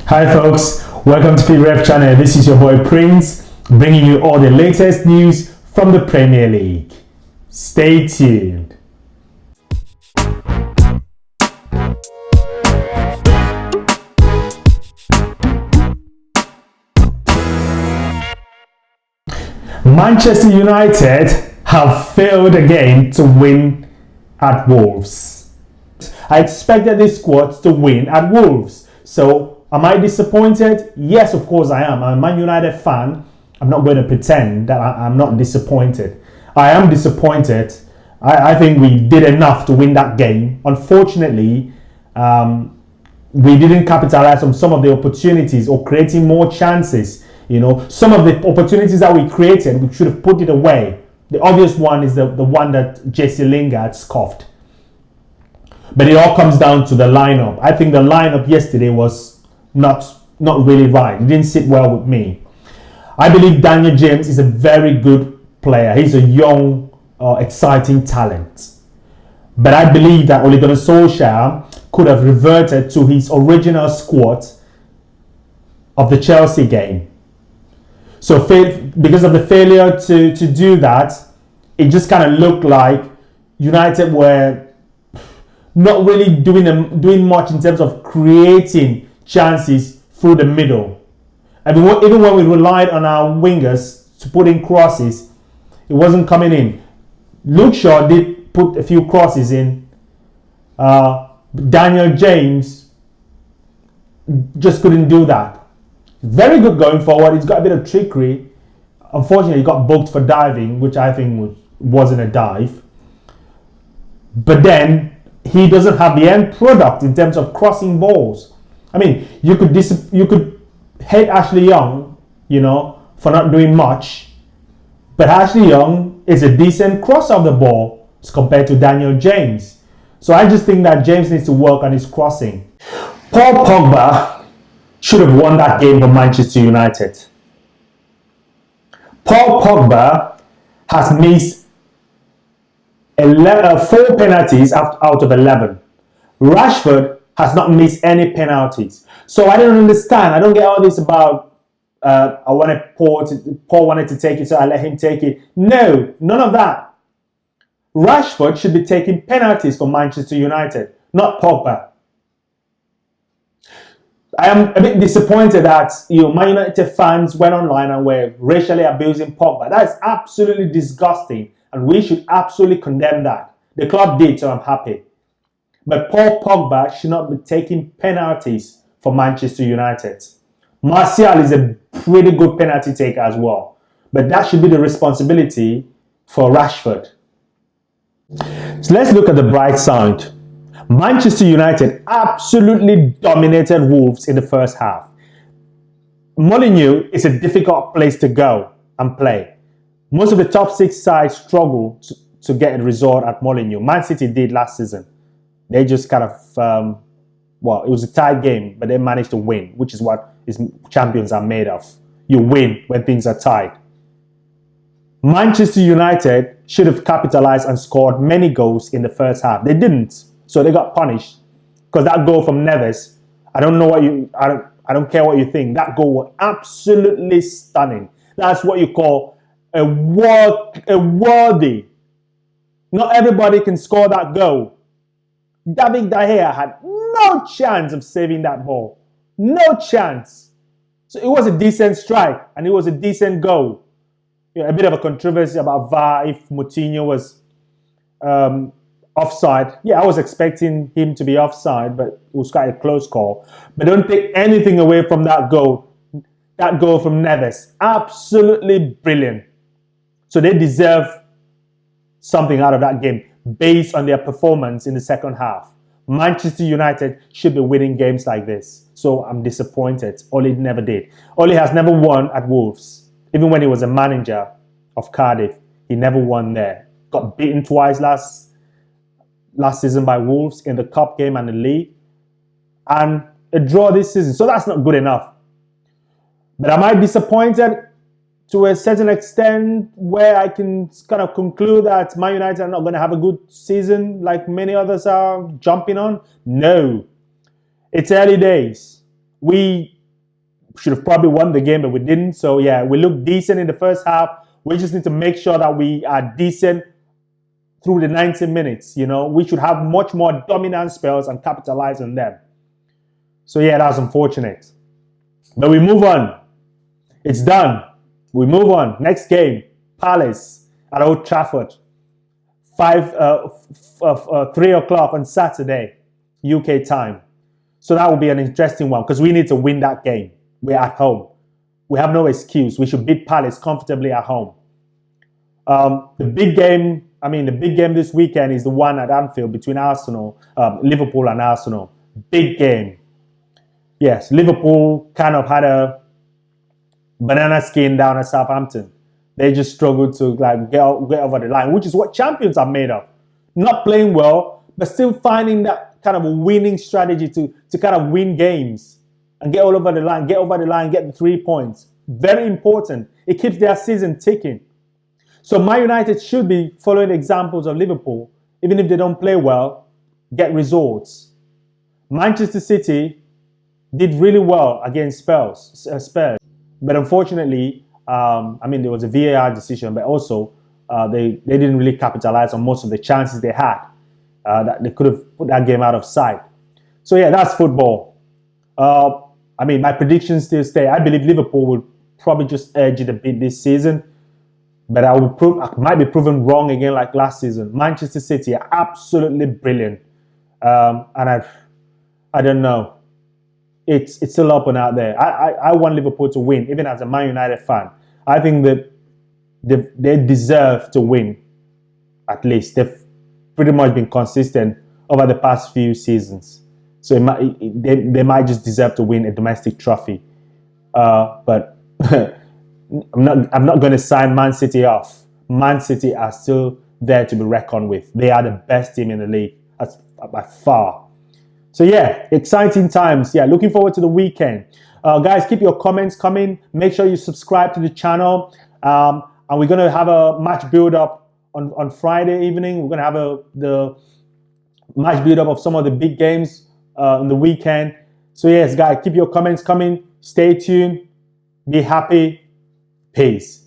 Hi folks, welcome to FreeRef channel. This is your boy Prince, bringing you all the latest news from the Premier League. Stay tuned. Manchester United have failed again to win at Wolves. I expected this squad to win at Wolves. So, am I disappointed? Yes, of course I am. I'm a Man United fan. I'm not going to pretend that I'm not disappointed. I am disappointed. I think we did enough to win that game. Unfortunately, we didn't capitalize on some of the opportunities or creating more chances. Some of the opportunities that we created, we should have put it away. The obvious one is the one that Jesse Lingard scoffed. But it all comes down to the lineup. I think the lineup yesterday was not really right. It didn't sit well with me. I believe Daniel James is a very good player. He's a young, exciting talent. But I believe that Ole Gunnar Solskjaer could have reverted to his original squad of the Chelsea game. So because of the failure to do that, it just kind of looked like United were not really doing much in terms of creating chances through the middle. I mean, even when we relied on our wingers to put in crosses, it wasn't coming in. Luke Shaw did put a few crosses in. Daniel James just couldn't do that. Very good going forward. He's got a bit of trickery. Unfortunately, he got booked for diving, which I think wasn't a dive. But then he doesn't have the end product in terms of crossing balls. I mean, you could hate Ashley Young, for not doing much. But Ashley Young is a decent cross of the ball as compared to Daniel James. So I just think that James needs to work on his crossing. Paul Pogba should have won that game for Manchester United. Paul Pogba has missed 4 penalties out of 11. Rashford has not missed any penalties. So I don't understand. I don't get all this about Paul wanted to take it, so I let him take it. No, none of that. Rashford should be taking penalties for Manchester United, not Pogba. I am a bit disappointed that Man United fans went online and were racially abusing Pogba. That is absolutely disgusting, and we should absolutely condemn that. The club did, so I'm happy. But Paul Pogba should not be taking penalties for Manchester United. Martial is a pretty good penalty taker as well, but that should be the responsibility for Rashford. So let's look at the bright side. Manchester United absolutely dominated Wolves in the first half. Molineux is a difficult place to go and play. Most of the top 6 sides struggle to get a result at Molineux. Man City did last season. They just kind of, it was a tight game, but they managed to win, which is what champions are made of. You win when things are tight. Manchester United should have capitalized and scored many goals in the first half. They didn't. So they got punished because that goal from Neves, I don't care what you think. That goal was absolutely stunning. That's what you call a worthy. Not everybody can score that goal. David De Gea had no chance of saving that ball. No chance. So it was a decent strike and it was a decent goal. A bit of a controversy about VAR if Moutinho was offside. Yeah, I was expecting him to be offside, but it was quite a close call. But don't take anything away from that goal. That goal from Neves. Absolutely brilliant. So they deserve something out of that game based on their performance in the second half. Manchester United should be winning games like this. So I'm disappointed. Ole never did. Ole has never won at Wolves. Even when he was a manager of Cardiff, he never won there. Got beaten twice last season by Wolves in the cup game and the league, and a draw this season. So that's not good enough. But am I disappointed to a certain extent where I can kind of conclude that Man United are not going to have a good season like many others are jumping on? No. It's early days. we should have probably won the game, but we didn't. So yeah, we looked decent in the first half. We just need to make sure that we are decent through the 90 minutes. You know, we should have much more dominant spells and capitalize on them. So yeah, that's unfortunate. But we move on. It's done. We move on. Next game, Palace at Old Trafford. 3 o'clock on Saturday, UK time. So that will be an interesting one because we need to win that game. We're at home. We have no excuse. We should beat Palace comfortably at home. The big game this weekend is the one at Anfield between Liverpool and Arsenal. Big game. Yes, Liverpool kind of had a banana skin down at Southampton. They just struggled to get over the line, which is what champions are made of. Not playing well, but still finding that kind of a winning strategy to kind of win games and get all over the line, get the 3 points. Very important. It keeps their season ticking. So Man United should be following the examples of Liverpool, even if they don't play well, get results. Manchester City did really well against Spurs. But unfortunately, there was a VAR decision, but also they didn't really capitalize on most of the chances they had. That they could have put that game out of sight. So yeah, that's football. My predictions still stay. I believe Liverpool will probably just edge it a bit this season, but I might be proven wrong again like last season. Manchester City are absolutely brilliant, and I don't know. It's still up and out there. I want Liverpool to win, even as a Man United fan. I think that they deserve to win. At least they've pretty much been consistent over the past few seasons. So they might just deserve to win a domestic trophy. But I'm not going to sign Man City off. Man City are still there to be reckoned with. They are the best team in the league by far. So yeah, exciting times. Yeah, looking forward to the weekend. Guys, keep your comments coming. Make sure you subscribe to the channel. And we're going to have a match build-up on Friday evening. We're going to have the match build-up of some of the big games in the weekend. So yes, guys, keep your comments coming. Stay tuned. Be happy. Peace.